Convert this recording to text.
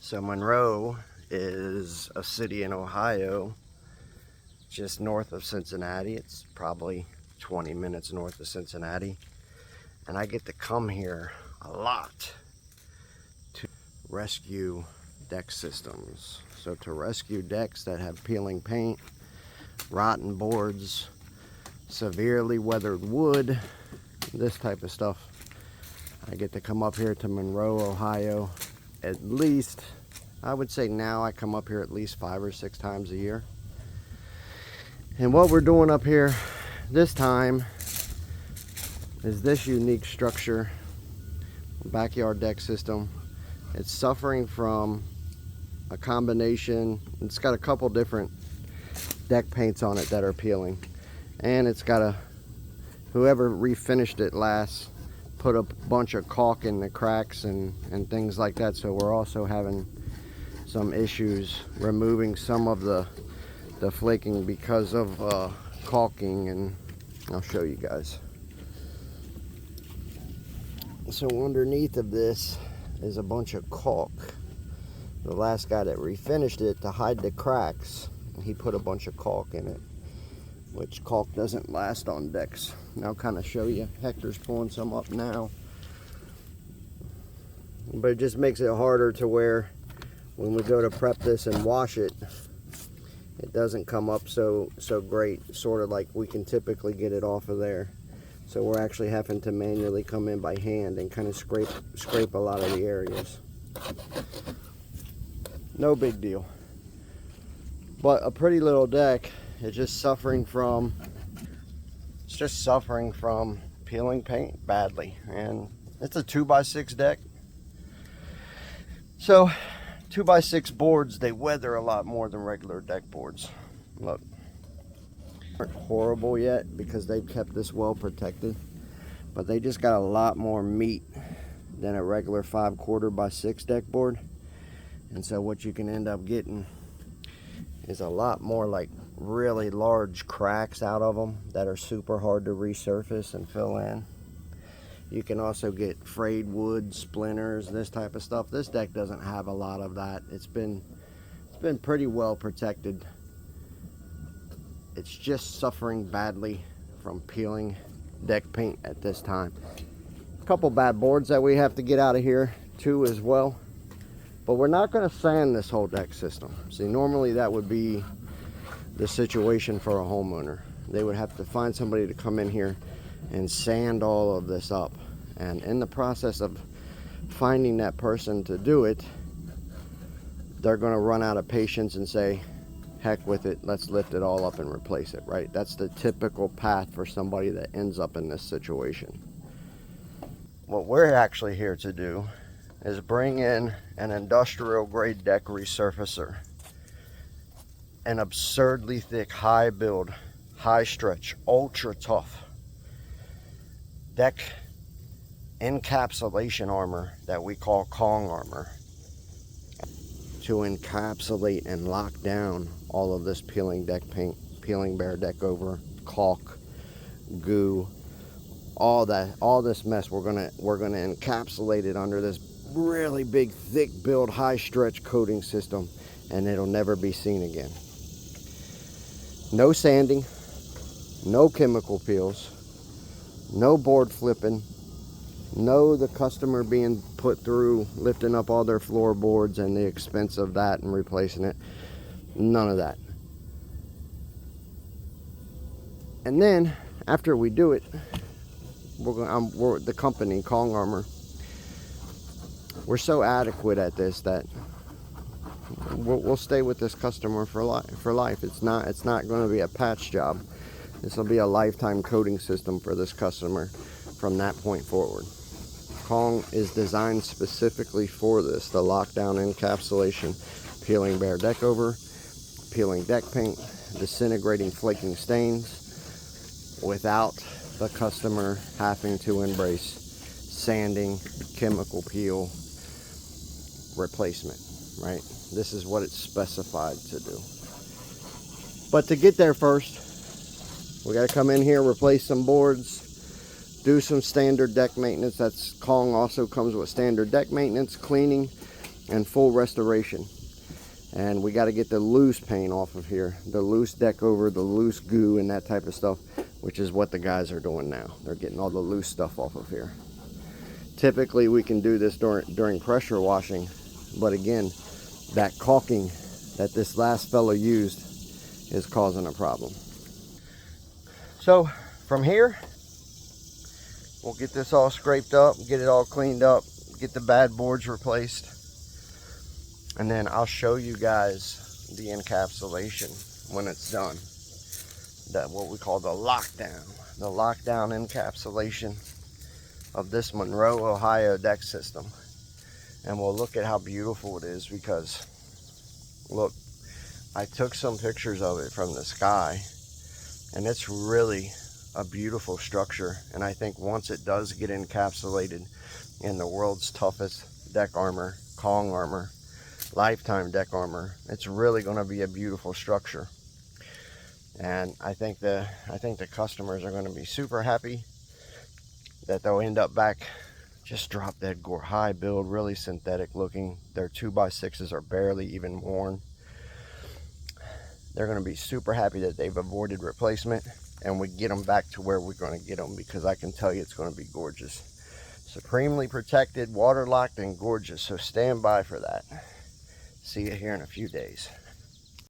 So Monroe is a city in Ohio, just north of Cincinnati. It's probably 20 minutes north of Cincinnati. And I get to come here a lot to rescue deck systems. So to rescue decks that have peeling paint, rotten boards, severely weathered wood, this type of stuff, I get to come up here to Monroe, Ohio. At least, I would say now I come up here at least 5 or 6 times a year. And what we're doing up here this time is this unique structure, backyard deck system. It's suffering from a combination. It's got a couple different deck paints on it that are peeling, and it's got whoever refinished it last put a bunch of caulk in the cracks and things like that. So we're also having some issues removing some of the flaking because of caulking, and I'll show you guys. So underneath of this is a bunch of caulk. The last guy that refinished it, to hide the cracks, he put a bunch of caulk in it, which caulk doesn't last on decks. And I'll kind of show you. Hector's pulling some up now. But it just makes it harder to where when we go to prep this and wash it, it doesn't come up so great, sort of like we can typically get it off of there. So we're actually having to manually come in by hand and kind of scrape a lot of the areas. No big deal. But a pretty little deck is just suffering from peeling paint badly. And it's a 2x6 deck. So 2x6 boards, they weather a lot more than regular deck boards. Look, aren't horrible yet because they've kept this well protected, but they just got a lot more meat than a regular 5/4 by 6 deck board. And so what you can end up getting is a lot more like really large cracks out of them that are super hard to resurface and fill in. You can also get frayed wood, splinters, this type of stuff. This deck doesn't have a lot of that. It's been pretty well protected. It's just suffering badly from peeling deck paint at this time. A couple bad boards that we have to get out of here too as well. But we're not going to sand this whole deck system. See, normally that would be the situation for a homeowner. They would have to find somebody to come in here and sand all of this up. And in the process of finding that person to do it, they're going to run out of patience and say, heck with it, let's lift it all up and replace it, right? That's the typical path for somebody that ends up in this situation. What we're actually here to do is bring in an industrial grade deck resurfacer, an absurdly thick, high build, high stretch, ultra tough deck encapsulation armor that we call Caulk armor, to encapsulate and lock down all of this peeling deck paint, peeling Behr deck over, caulk, goo, all this mess. We're gonna encapsulate it under this really big, thick build, high stretch coating system, and it'll never be seen again. No sanding, no chemical peels, no board flipping, no the customer being put through lifting up all their floorboards and the expense of that and replacing it. None of that. And then after we do it, we're the company Caulk Armor, we're so adequate at this that we'll stay with this customer for life. It's not going to be a patch job. This will be a lifetime coating system for this customer from that point forward. Caulk is designed specifically for this, the lockdown encapsulation, peeling Behr deck over, peeling deck paint, disintegrating flaking stains, without the customer having to embrace sanding, chemical peel, replacement, right? This is what it's specified to do. But to get there first, we got to come in here, replace some boards, do some standard deck maintenance. Caulk also comes with standard deck maintenance, cleaning, and full restoration. And we got to get the loose paint off of here, the loose deck over, the loose goo and that type of stuff, which is what the guys are doing now. They're getting all the loose stuff off of here. Typically we can do this during pressure washing, but again, that caulking that this last fellow used is causing a problem. So from here, we'll get this all scraped up, get it all cleaned up, get the bad boards replaced, and then I'll show you guys the encapsulation when it's done. That what we call the lockdown encapsulation of this Monroe, Ohio deck system. And we'll look at how beautiful it is, because look, I took some pictures of it from the sky, and it's really a beautiful structure. And I think once it does get encapsulated in the world's toughest deck armor, Caulk armor, lifetime deck armor, it's really going to be a beautiful structure. And I think the customers are going to be super happy that they'll end up back just drop dead gore high build, really synthetic looking. Their 2x6s are barely even worn. They're going to be super happy that they've avoided replacement, and we get them back to where we're going to get them, because I can tell you it's going to be gorgeous. Supremely protected, waterlocked, and gorgeous. So stand by for that. See you here in a few days.